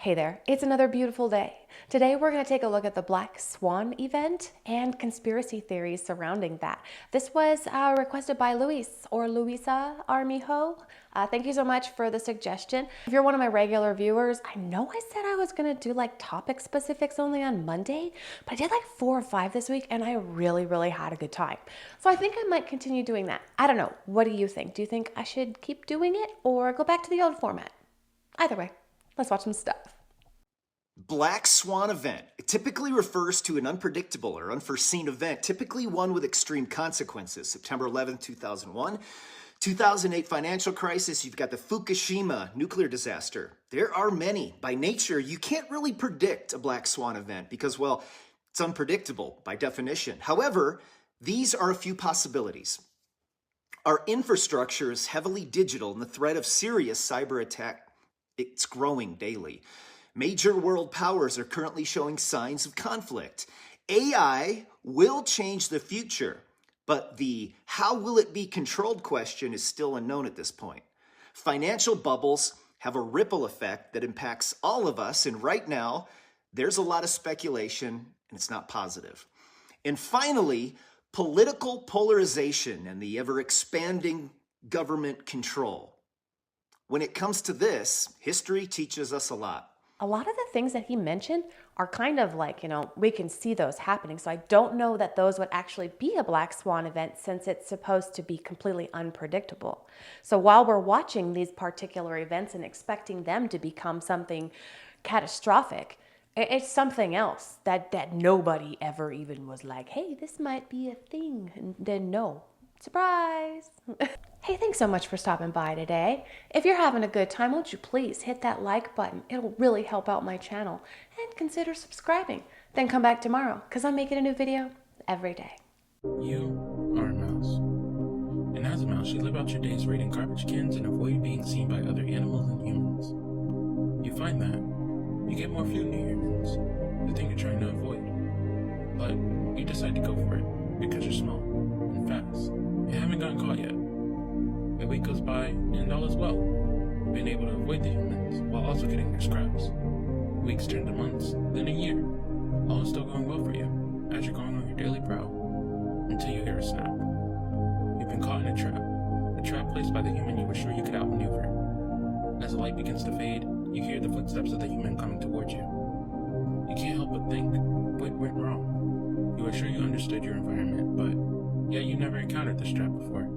Hey there, it's another beautiful day. Today we're going to take a look at the Black Swan event and conspiracy theories surrounding that. This was requested by Luis or Luisa Armijo. Thank you so much for the suggestion. If you're one of my regular viewers, I know I said I was going to do like topic specifics only on Monday, but I did like 4 or 5 this week and I really had a good time. So I think I might continue doing that. I don't know. What do you think? Do you think I should keep doing it or go back to the old format? Either way. Let's watch some stuff. Black Swan event. It typically refers to an unpredictable or unforeseen event, typically one with extreme consequences. September 11th, 2001. 2008 financial crisis, you've got the Fukushima nuclear disaster. There are many. By nature, you can't really predict a Black Swan event because, well, it's unpredictable by definition. However, these are a few possibilities. Our infrastructure is heavily digital and the threat of serious cyber attack, it's growing daily. Major world powers are currently showing signs of conflict. AI will change the future, but the how will it be controlled question is still unknown at this point. Financial bubbles have a ripple effect that impacts all of us, and right now, there's a lot of speculation, and it's not positive. And finally, political polarization and the ever-expanding government control. When it comes to this, history teaches us a lot. A lot of the things that he mentioned are kind of like, we can see those happening. So I don't know that those would actually be a Black Swan event since it's supposed to be completely unpredictable. So while we're watching these particular events and expecting them to become something catastrophic, it's something else that nobody ever even was like, hey, this might be a thing. And then no. Surprise! Hey, thanks so much for stopping by today. If you're having a good time, won't you please hit that like button? It'll really help out my channel. And consider subscribing. Then come back tomorrow, because I'm making a new video every day. You are a mouse. And as a mouse, you live out your days raiding garbage cans and avoid being seen by other animals and humans. You find that you get more food than humans, the thing you're trying to avoid. But you decide to go for it, because you're small and fast. You haven't gotten caught yet. A week goes by, and all is well. You've been able to avoid the humans, while also getting your scraps. Weeks turn to months, then a year. All is still going well for you, as you're going on your daily prowl, until you hear a snap. You've been caught in a trap placed by the human you were sure you could outmaneuver. As the light begins to fade, you hear the footsteps of the human coming towards you. You can't help but think, what went wrong? You are sure you understood your environment, but yet you never encountered this trap before,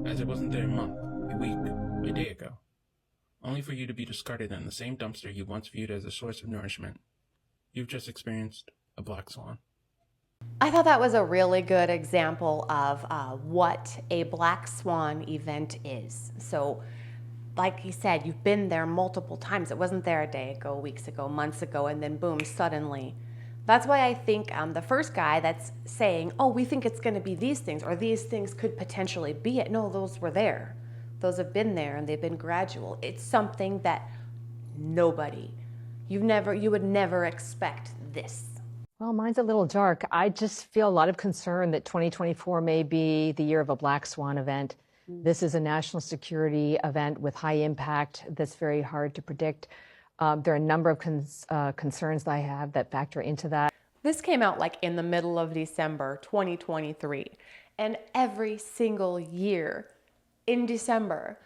as it wasn't there a month, a week, a day ago. Only for you to be discarded in the same dumpster you once viewed as a source of nourishment. You've just experienced a Black Swan. I thought that was a really good example of what a Black Swan event is. So, like he said, you've been there multiple times. It wasn't there a day ago, weeks ago, months ago, and then boom, suddenly. That's why I think the first guy that's saying, oh, we think it's going to be these things, or these things could potentially be it. No, those were there. Those have been there, and they've been gradual. It's something that you would never expect this. Well, mine's a little dark. I just feel a lot of concern that 2024 may be the year of a Black Swan event. This is a national security event with high impact that's very hard to predict. There are a number of concerns that I have that factor into that. This came out like in the middle of December 2023. And every single year in December,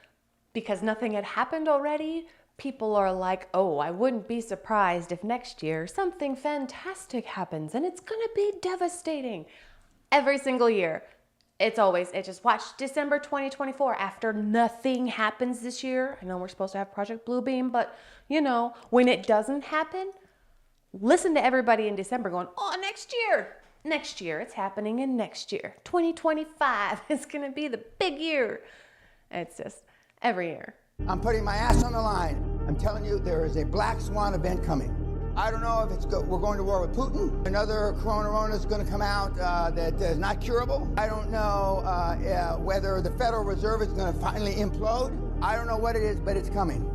because nothing had happened already, people are like, oh, I wouldn't be surprised if next year something fantastic happens and it's going to be devastating. Every single year. It just watch December 2024 after nothing happens this year. I know we're supposed to have Project Bluebeam, but when it doesn't happen, listen to everybody in December going, oh, next year, it's happening in next year. 2025 is going to be the big year. It's just every year. I'm putting my ass on the line. I'm telling you, there is a Black Swan event coming. I don't know if we're going to war with Putin. Another corona is going to come out that is not curable. I don't know whether the Federal Reserve is going to finally implode. I don't know what it is, but it's coming.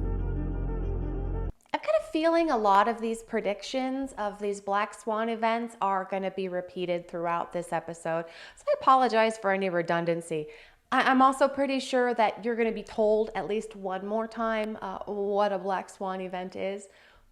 I've got a feeling a lot of these predictions of these Black Swan events are going to be repeated throughout this episode. So I apologize for any redundancy. I'm also pretty sure that you're going to be told at least one more time what a Black Swan event is.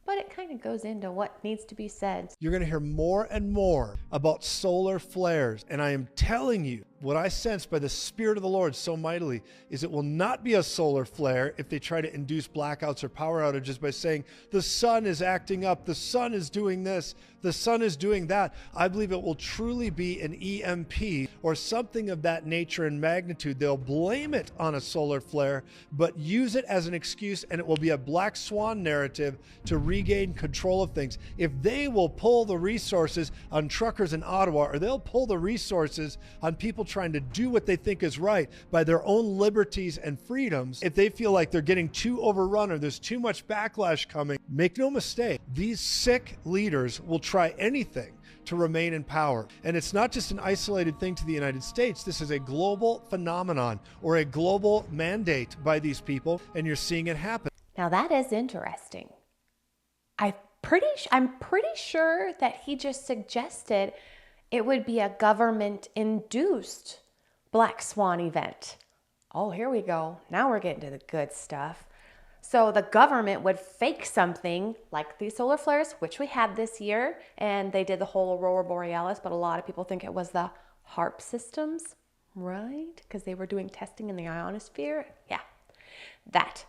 but it kind of goes into what needs to be said. You're going to hear more and more about solar flares. And I am telling you, what I sense by the Spirit of the Lord so mightily is it will not be a solar flare if they try to induce blackouts or power outages by saying the sun is acting up, the sun is doing this, the sun is doing that. I believe it will truly be an EMP or something of that nature and magnitude. They'll blame it on a solar flare, but use it as an excuse, and it will be a black swan narrative to regain control of things. If they will pull the resources on truckers in Ottawa, or they'll pull the resources on people trying to do what they think is right by their own liberties and freedoms, if they feel like they're getting too overrun or there's too much backlash coming, make no mistake, these sick leaders will try anything to remain in power. And it's not just an isolated thing to the United States. This is a global phenomenon or a global mandate by these people, and you're seeing it happen. Now that is interesting. I'm pretty sure that he just suggested it would be a government-induced black swan event. Oh, here we go. Now we're getting to the good stuff. So the government would fake something like these solar flares, which we had this year, and they did the whole Aurora Borealis, but a lot of people think it was the HARP systems, right? Because they were doing testing in the ionosphere. Yeah, that.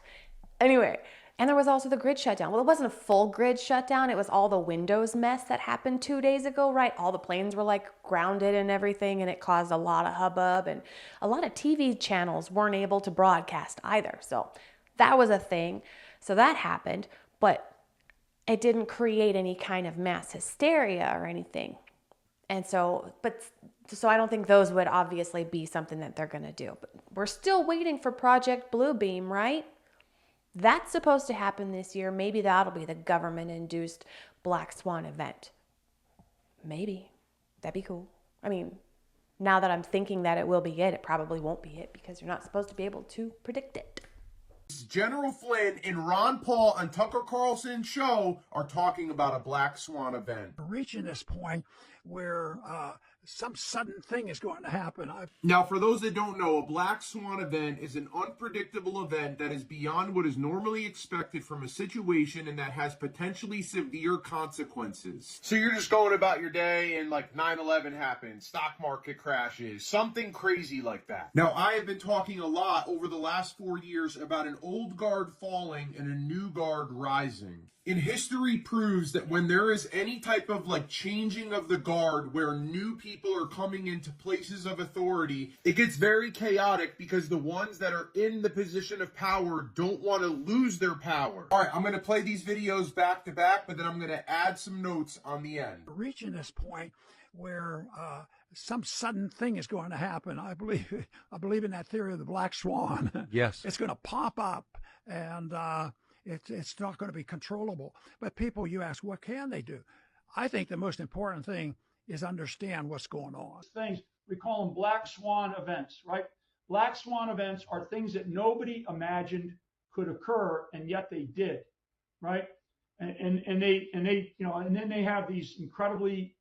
Anyway, and there was also the grid shutdown. Well, it wasn't a full grid shutdown. It was all the Windows mess that happened 2 days ago, right? All the planes were like grounded and everything, and it caused a lot of hubbub, and a lot of TV channels weren't able to broadcast either. So that was a thing. So that happened, but it didn't create any kind of mass hysteria or anything. And so, so I don't think those would obviously be something that they're going to do. But we're still waiting for Project Bluebeam, right? That's supposed to happen this year. Maybe that'll be the government-induced black swan event. Maybe. That'd be cool. I mean, now that I'm thinking that it will be it probably won't be it because you're not supposed to be able to predict it. General Flynn and Ron Paul on Tucker Carlson's show are talking about a black swan event. Reaching this point where some sudden thing is going to happen. Now, for those that don't know, a black swan event is an unpredictable event that is beyond what is normally expected from a situation and that has potentially severe consequences. So you're just going about your day and like 9/11 happens, stock market crashes, something crazy like that. Now, I have been talking a lot over the last 4 years about an old guard falling and a new guard rising. And history proves that when there is any type of like changing of the guard where new people are coming into places of authority, it gets very chaotic because the ones that are in the position of power don't want to lose their power. All right, I'm going to play these videos back to back, but then I'm going to add some notes on the end. Reaching this point where some sudden thing is going to happen. I believe in that theory of the black swan. Yes. It's going to pop up and it's not going to be controllable. But people, you ask, what can they do? I think the most important thing is understand what's going on. Things, we call them black swan events, right? Black swan events are things that nobody imagined could occur, and yet they did, right? And they and then they have these incredibly,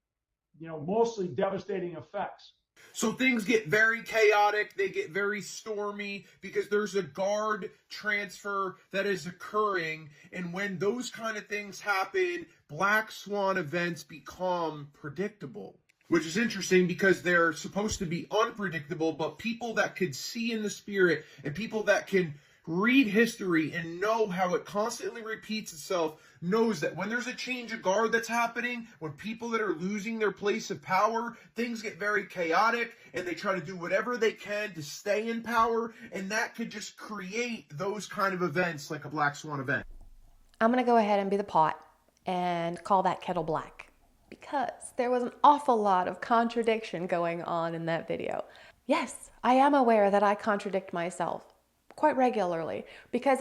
mostly devastating effects. So things get very chaotic, they get very stormy because there's a guard transfer that is occurring, and when those kind of things happen, black swan events become predictable. Which is interesting because they're supposed to be unpredictable, but people that could see in the spirit and people that can read history and know how it constantly repeats itself knows that when there's a change of guard that's happening, when people that are losing their place of power, things get very chaotic and they try to do whatever they can to stay in power, and that could just create those kind of events like a black swan event. I'm going to go ahead and be the pot and call that kettle black because there was an awful lot of contradiction going on in that video. Yes, I am aware that I contradict myself quite regularly because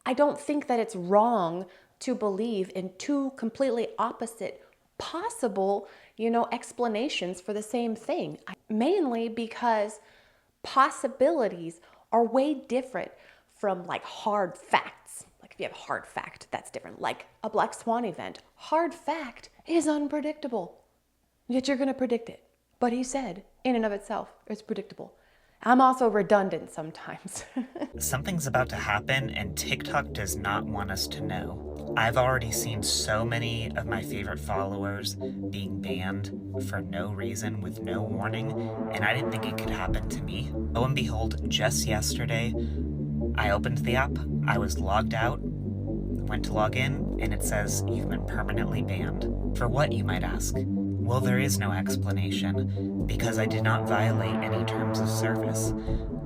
I don't think that it's wrong to believe in two completely opposite possible, explanations for the same thing. Mainly because possibilities are way different from like hard facts. Like if you have a hard fact, that's different. Like a black swan event, hard fact is unpredictable, yet you're going to predict it. But he said, in and of itself, it's predictable. I'm also redundant sometimes. Something's about to happen, and TikTok does not want us to know. I've already seen so many of my favorite followers being banned for no reason with no warning, and I didn't think it could happen to me. Lo and behold, just yesterday, I opened the app, I was logged out, went to log in, and it says you've been permanently banned. For what, you might ask? Well, there is no explanation, because I did not violate any terms of service.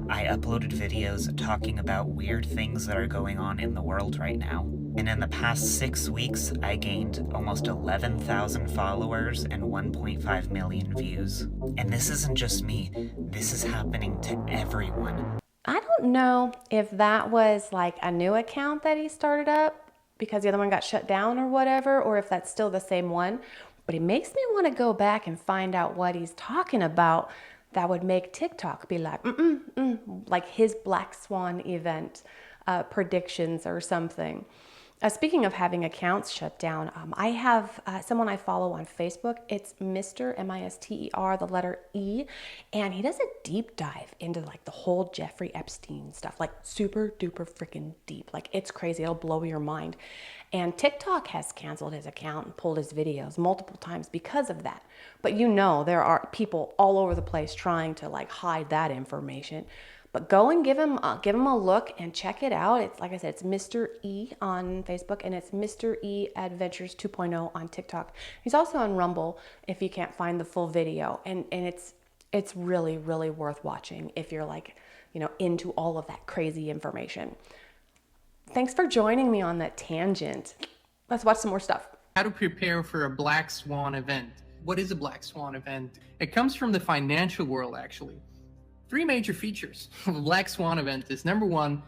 I uploaded videos talking about weird things that are going on in the world right now. And in the past 6 weeks, I gained almost 11,000 followers and 1.5 million views. And this isn't just me, this is happening to everyone. I don't know if that was like a new account that he started up because the other one got shut down or whatever, or if that's still the same one. But it makes me want to go back and find out what he's talking about that would make TikTok be like, like his Black Swan event predictions or something. Speaking of having accounts shut down, I have someone I follow on Facebook. It's Mr. M-I-S-T-E-R, the letter E, and he does a deep dive into like the whole Jeffrey Epstein stuff, like super duper freaking deep. Like it's crazy, it'll blow your mind. And TikTok has canceled his account and pulled his videos multiple times because of that. But you know, there are people all over the place trying to like hide that information. But go and give him a look and check it out. It's like I said, it's Mr. E on Facebook, and it's Mr. E Adventures 2.0 on TikTok. He's also on Rumble if you can't find the full video, and it's really, really worth watching if you're like, you know, into all of that crazy information. Thanks for joining me on that tangent. Let's watch some more stuff. How to prepare for a Black Swan event. What is a Black Swan event? It comes from the financial world, actually. 3 major features of a Black Swan event is, number 1,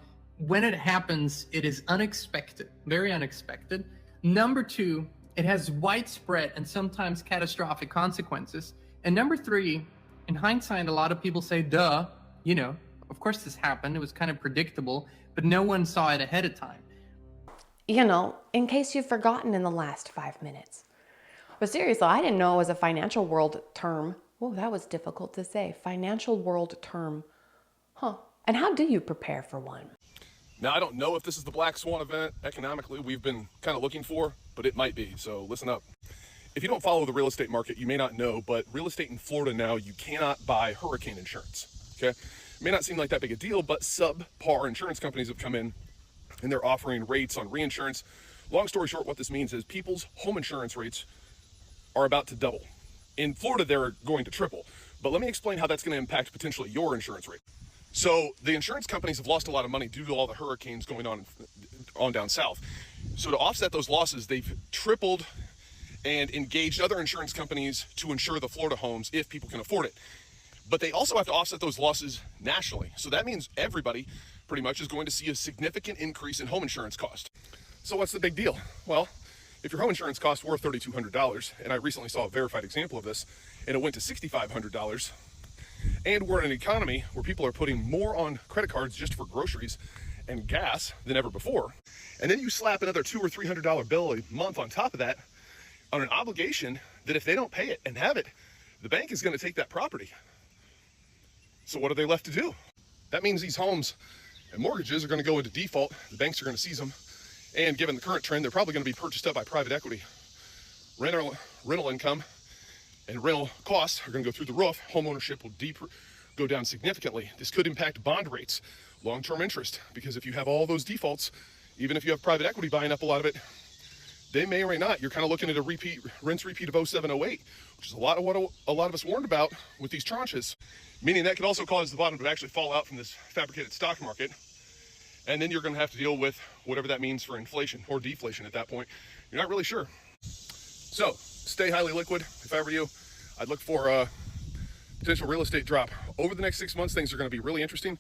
when it happens, it is unexpected, very unexpected. Number 2, it has widespread and sometimes catastrophic consequences. And number 3, in hindsight, a lot of people say, duh, you know, of course this happened, it was kind of predictable, but no one saw it ahead of time. You know, in case you've forgotten in the last 5 minutes. But seriously, I didn't know it was a financial world term. Oh, that was difficult to say. Financial world term. Huh. And how do you prepare for one? Now, I don't know if this is the Black Swan event economically we've been kind of looking for, but it might be, so listen up. If you don't follow the real estate market, you may not know, but real estate in Florida now, you cannot buy hurricane insurance, okay? It may not seem like that big a deal, but subpar insurance companies have come in and they're offering rates on reinsurance. Long story short, what this means is people's home insurance rates are about to double. In Florida, they're going to triple. But let me explain how that's going to impact potentially your insurance rate. So the insurance companies have lost a lot of money due to all the hurricanes going on down south. So to offset those losses, they've tripled and engaged other insurance companies to insure the Florida homes if people can afford it. But they also have to offset those losses nationally. So that means everybody pretty much is going to see a significant increase in home insurance cost. So what's the big deal? Well, if your home insurance costs were $3,200, and I recently saw a verified example of this, and it went to $6,500, and we're in an economy where people are putting more on credit cards just for groceries and gas than ever before, and then you slap another $200 or $300 bill a month on top of that on an obligation that if they don't pay it and have it, the bank is going to take that property. So what are they left to do? That means these homes and mortgages are going to go into default. The banks are going to seize them. And given the current trend, they're probably going to be purchased up by private equity. Rental income and rental costs are going to go through the roof. Home ownership will go down significantly. This could impact bond rates, long-term interest, because if you have all those defaults, even if you have private equity buying up a lot of it, they may or may not. You're kind of looking at a rinse repeat of 07, 08, which is a lot of what a lot of us warned about with these tranches, meaning that could also cause the bottom to actually fall out from this fabricated stock market. And then you're going to have to deal with whatever that means for inflation or deflation at that point. You're not really sure. So stay highly liquid. If I were you, I'd look for a potential real estate drop. Over the next 6 months, things are going to be really interesting.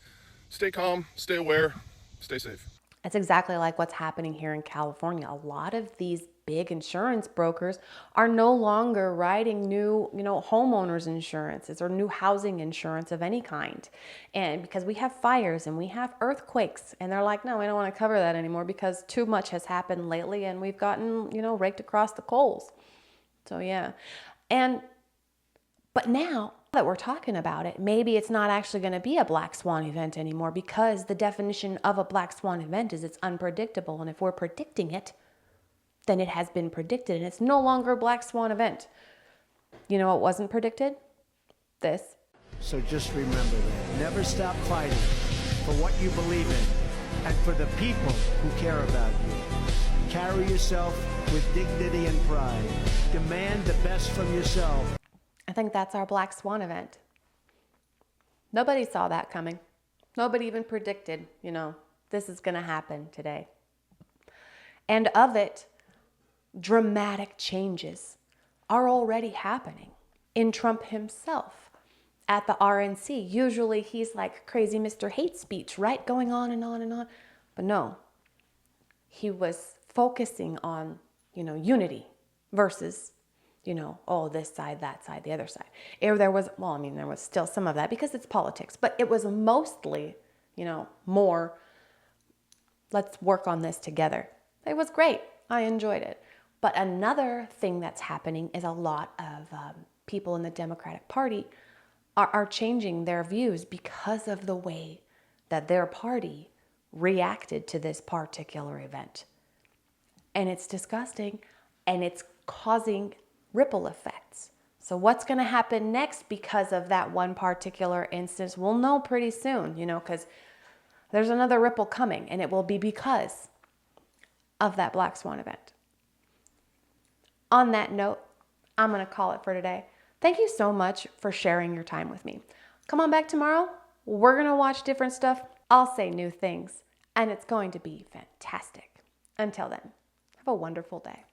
Stay calm, stay aware, stay safe. It's exactly like what's happening here in California. A lot of these big insurance brokers are no longer writing new, homeowners insurances or new housing insurance of any kind. And because we have fires and we have earthquakes, and they're like, no, we don't want to cover that anymore because too much has happened lately and we've gotten, raked across the coals. So yeah. But now that we're talking about it, maybe it's not actually going to be a black swan event anymore, because the definition of a black swan event is it's unpredictable. And if we're predicting it, then it has been predicted and it's no longer a black swan event. You know what wasn't predicted? This. So just remember that. Never stop fighting for what you believe in and for the people who care about you. Carry yourself with dignity and pride. Demand the best from yourself. I think that's our black swan event. Nobody saw that coming. Nobody even predicted, this is going to happen today. And of it, dramatic changes are already happening in Trump himself at the RNC. Usually he's like crazy Mr. Hate Speech, right? Going on and on and on. But no, he was focusing on, unity versus, this side, that side, the other side. There was still some of that because it's politics, but it was mostly, more, let's work on this together. It was great. I enjoyed it. But another thing that's happening is a lot of people in the Democratic Party are changing their views because of the way that their party reacted to this particular event. And it's disgusting, and it's causing ripple effects. So what's going to happen next because of that one particular instance? We'll know pretty soon, because there's another ripple coming, and it will be because of that black swan event. On that note, I'm going to call it for today. Thank you so much for sharing your time with me. Come on back tomorrow. We're going to watch different stuff. I'll say new things, and it's going to be fantastic. Until then, have a wonderful day.